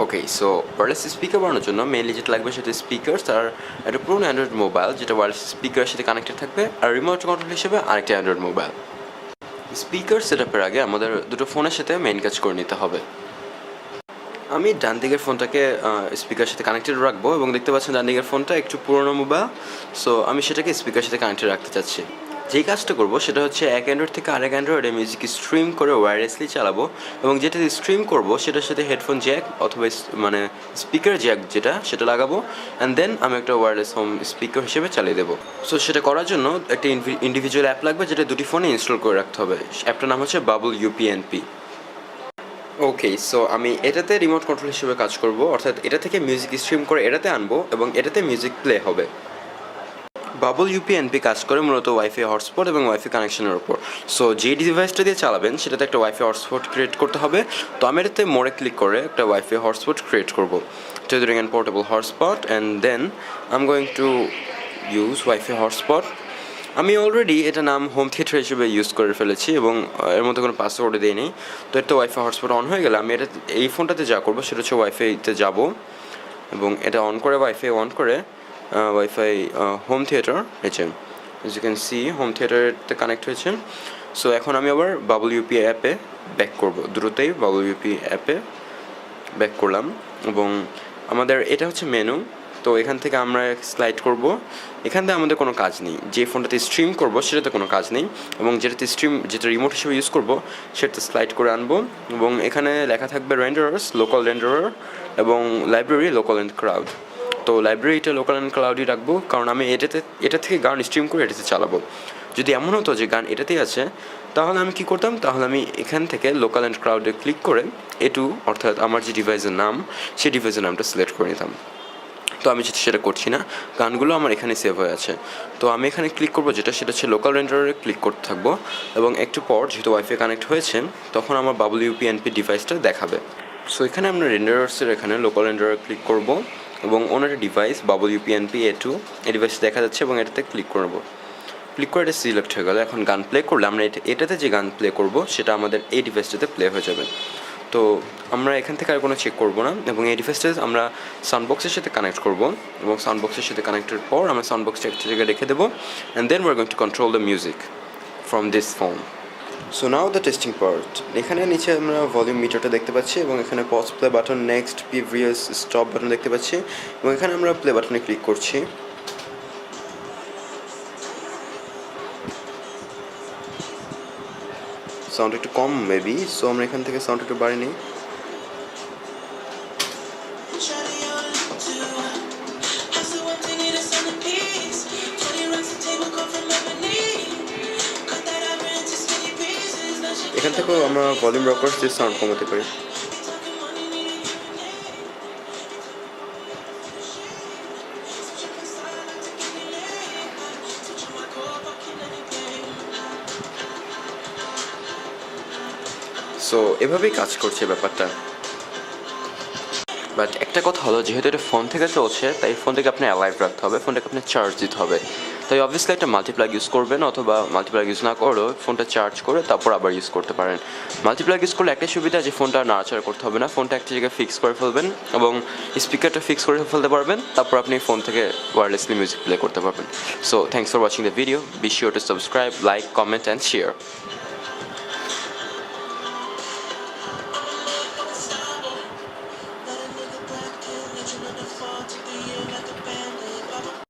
ওকে, so wireless speaker বানানোর জন্য mainly যেটা লাগবে সেটা স্পিকারস আর একটা পুরনো অ্যান্ড্রয়েড মোবাইল যেটা ওয়্যারলেস স্পিকারের সাথে কানেক্টেড থাকবে, আর রিমোট কন্ট্রোল হিসেবে আরেকটা অ্যান্ড্রয়েড মোবাইল। স্পিকার সেটআপের আগে আমাদের দুটো ফোনের সাথে মেইন কাজ করে নিতে হবে। আমি ডান দিকের ফোনটাকে স্পিকারের সাথে কানেক্টেড রাখবো, এবং দেখতে পাচ্ছেন ডান দিকের ফোনটা একটু পুরনো মোবাইল, সো আমি সেটাকে স্পিকারের সাথে কানেক্টেড রাখতে চাচ্ছি। যেই কাজটা করবো সেটা হচ্ছে এক অ্যান্ড্রয়েড থেকে আরেক অ্যান্ড্রয়েডে মিউজিক স্ট্রিম করে ওয়্যারলেসলি চালাবো, এবং যেটা স্ট্রিম করবো সেটার সাথে হেডফোন জ্যাক অথবা মানে স্পিকার জ্যাক যেটা সেটা লাগাবো, অ্যান্ড দেন আমি একটা ওয়্যারলেস হোম স্পিকার হিসেবে চালিয়ে দেবো। সো সেটা করার জন্য একটা ইন্ডিভিজুয়াল অ্যাপ লাগবে যেটা দুটি ফোনে ইনস্টল করে রাখতে হবে। অ্যাপটার নাম হচ্ছে বাবল ইউপিএনপি। ওকে, সো আমি এটাতে রিমোট কন্ট্রোল হিসেবে কাজ করব, অর্থাৎ এটা থেকে মিউজিক স্ট্রিম করে এটাতে আনবো এবং এটাতে মিউজিক প্লে হবে। বাবল ইউপিএনপি কাজ করে মূলত ওয়াইফাই হটস্পট এবং ওয়াইফাই কানেকশনের উপর। সো যে ডিভাইসটা দিয়ে চালাবেন সেটাতে একটা ওয়াইফাই হটস্পট ক্রিয়েট করতে হবে। তো আমি এটাতে মোড়ে ক্লিক করে একটা ওয়াইফাই হটস্পট ক্রিয়েট করব, tethering and portable hotspot, and then I am going to use wifi hotspot. আমি অলরেডি এটা নাম হোম থিয়েটার হিসেবে ইউজ করে ফেলেছি এবং এর মধ্যে কোনো পাসওয়ার্ডও দিইনি। তো এটা ওয়াইফাই হটস্পট অন হয়ে গেলে আমি এটা এই ফোনটাতে যা করবো সেটা হচ্ছে ওয়াইফাইতে যাব, এবং এটা অন করে ওয়াইফাই অন করে ওয়াইফাই হোম থিয়েটার হয়েছে, as you can see home থিয়েটারতে কানেক্ট হয়েছে। সো এখন আমি আবার বাবল ইউপি অ্যাপে ব্যাক করবো, দ্রুতই বাবল ইউপি অ্যাপে ব্যাক করলাম, এবং আমাদের এটা হচ্ছে মেনু। তো এখান থেকে আমরা স্লাইড করব, এখান থেকে আমাদের কোনো কাজ নেই, যে ফোনটাতে স্ট্রিম করব সেটাতে কোনো কাজ নেই, এবং যেটা রিমোট হিসেবে ইউজ করব সেটাতে স্লাইড করে আনবো, এবং এখানে লেখা থাকবে রেন্ডারার্স লোকাল রেন্ডারার এবং লাইব্রেরি লোকাল অ্যান্ড ক্লাউড। তো লাইব্রেরিটা লোকাল অ্যান্ড ক্লাউডই রাখবো, কারণ আমি এটা থেকে গান স্ট্রিম করে এটাতে চালাবো। যদি এমন হতো যে গান এটাতেই আছে, তাহলে আমি কী করতাম, তাহলে আমি এখান থেকে লোকাল অ্যান্ড ক্লাউডে ক্লিক করে এটু অর্থাৎ আমার যে ডিভাইসের নাম সেই ডিভাইসের নামটা সিলেক্ট করে নিতাম। তো আমি সেটা করছি না, গানগুলো আমার এখানে সেভ হয়ে আছে। তো আমি এখানে ক্লিক করবো যেটা সেটা হচ্ছে লোকাল রেন্ডারে ক্লিক করতে থাকবো, এবং একটু পর যেহেতু ওয়াইফাই কানেক্ট হয়েছে তখন আমার বাবল ইউপিএনপি ডিভাইসটা দেখাবে। সো এখানে আমরা রেন্ডারার্সের এখানে লোকাল রেন্ডারে ক্লিক করবো, এবং ওনার ডিভাইস বাবল ইউপিএনপি A2 এই ডিভাইস দেখা যাচ্ছে, এবং এটাতে ক্লিক করবো। ক্লিক করে এটা সিলেক্ট হয়ে গেলো। এখন গান প্লে করলে আমরা এটাতে যে গান প্লে করবো সেটা আমাদের এই ডিভাইসটাতে প্লে হয়ে যাবে। তো আমরা এখান থেকে আর কোনো চেক করবো না, এবং এই ডিভাইসটা আমরা সাউন্ডবক্সের সাথে কানেক্ট করবো, এবং সাউন্ডবক্সের সাথে কানেক্টের পর আমরা সাউন্ডবক্সটা একটা জায়গায় রেখে দেবো, and then we are going to control the music from this phone. So now the testing part. এখানে নিচে আমরা ভলিউম মিটারটা দেখতে পাচ্ছি, এবং এখানে pause play button, next, previous, stop button দেখতে পাচ্ছি, এবং এখানে আমরা প্লে বাটনে ক্লিক করছি। সাউন্ড একটু কম মেবি, সো আমরা এখান থেকে সাউন্ড একটু বাড়িয়ে নিই। এখান থেকেও আমরা ভলিউম রকার্স দিয়ে সাউন্ড কমাতে পারি। সো এভাবেই কাজ করছে ব্যাপারটা। বাট একটা কথা হলো, যেহেতু এটা ফোন থেকে চলছে তাই ফোনটাকে আপনি অ্যালাইভ রাখতে হবে, ফোনটাকে আপনি চার্জ দিতে হবে। তাই অবভিয়াসলি একটা মাল্টিপ্লাগ ইউজ করবেন, অথবা মাল্টিপ্লাগ ইউজ না করলেও ফোনটা চার্জ করে তারপর আবার ইউজ করতে পারেন। মাল্টিপ্লাগ ইউজ করলে একটাই সুবিধা যে ফোনটা নাড়াচাড়া করতে হবে না, ফোনটা একটা জায়গায় ফিক্স করে ফেলবেন এবং স্পিকারটা ফিক্স করে ফেলতে পারবেন, তারপর আপনি ফোন থেকে ওয়্যারলেসলি মিউজিক প্লে করতে পারবেন। So thanks for watching the video, be sure to subscribe, like, comment and share. Let a nigga back in, let you know the fall to the end.